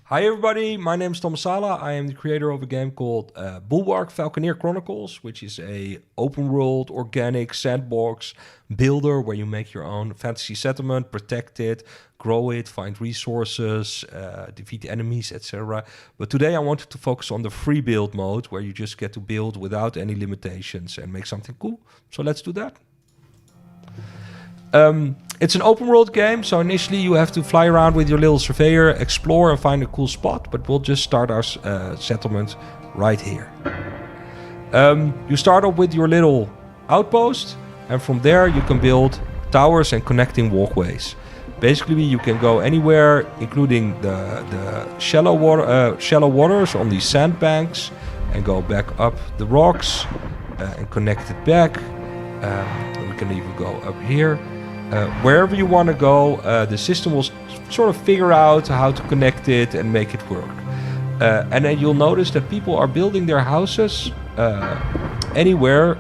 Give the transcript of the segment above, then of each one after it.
Hi everybody, my name is Tom Sala. I am the creator of a game called Bulwark, Falconeer Chronicles, which is a open world, organic sandbox builder where you make your own fantasy settlement, protect it, grow it, find resources, defeat enemies, etc. But today I wanted to focus on the free build mode where you just get to build without any limitations and make something cool. So let's do that. It's an open world game, so initially you have to fly around with your little surveyor, explore and find a cool spot, but we'll just start our settlement right here. You start off with your little outpost, and from there you can build towers and connecting walkways. Basically you can go anywhere, including the shallow waters on these sandbanks, and go back up the rocks and connect it back. We can even go up here. Wherever you want to go, the system will sort of figure out how to connect it and make it work. And then you'll notice that people are building their houses anywhere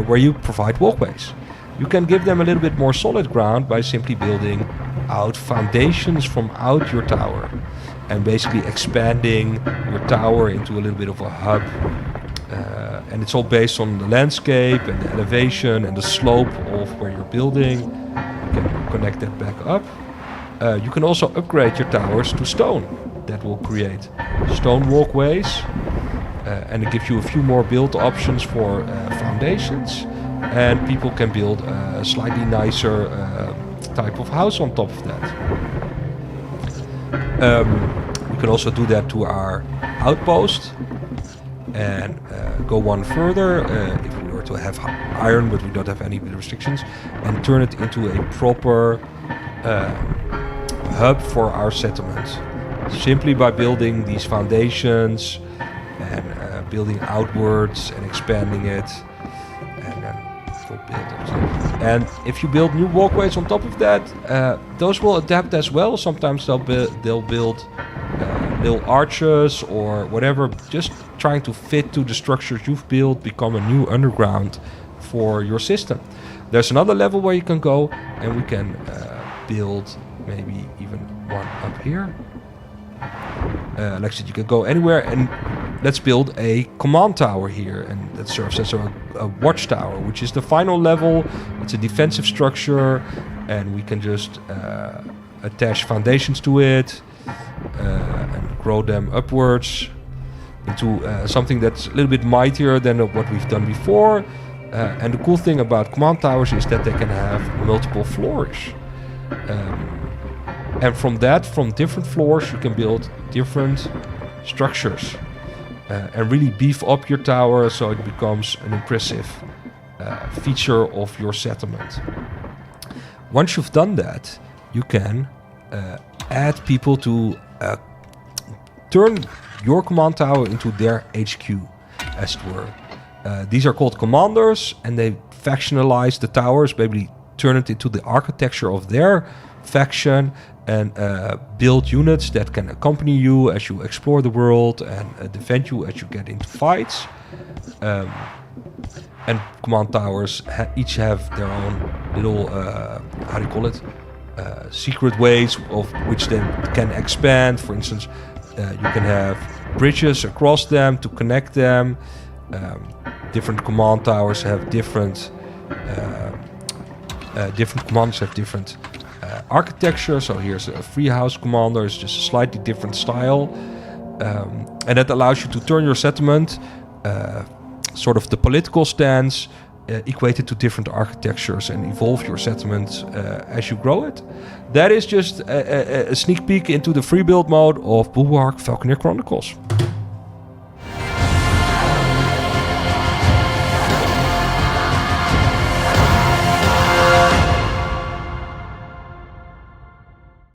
where you provide walkways. You can give them a little bit more solid ground by simply building out foundations from out your tower and basically expanding your tower into a little bit of a hub. And it's all based on the landscape and the elevation and the slope of where you're building. You can connect that back up. You can also upgrade your towers to stone. That will create stone walkways. And it gives you a few more build options for foundations. And people can build a slightly nicer type of house on top of that. We can also do that to our outpost. And go one further, if we were to have iron but we don't have any restrictions, and turn it into a proper hub for our settlement. Simply by building these foundations and building outwards and expanding it, and then we'll build it. And if you build new walkways on top of that, those will adapt as well. Sometimes they'll build little arches or whatever, just trying to fit to the structures you've built, become a new underground for your system. There's another level where you can go, and we can build maybe even one up here. Like I said, you can go anywhere, and let's build a command tower here, and that serves as a watchtower, which is the final level. It's a defensive structure, and we can just attach foundations to it and grow them upwards into something that's a little bit mightier than what we've done before. And the cool thing about command towers is that they can have multiple floors. And from different floors you can build different structures and really beef up your tower so it becomes an impressive feature of your settlement. Once you've done that, you can add people to turn your command tower into their HQ, as it were. These are called commanders, and they factionalize the towers, basically turn it into the architecture of their faction, and build units that can accompany you as you explore the world and defend you as you get into fights. And command towers each have their own little, how do you call it? Secret ways of which they can expand. For instance, you can have bridges across them to connect them. Different command towers have different commanders have different architecture. So here's a free house commander, it's just a slightly different style, and that allows you to turn your settlement, sort of the political stance, equated to different architectures, and evolve your settlement as you grow it. That is just a sneak peek into the free build mode of Bulwark Falconeer Chronicles.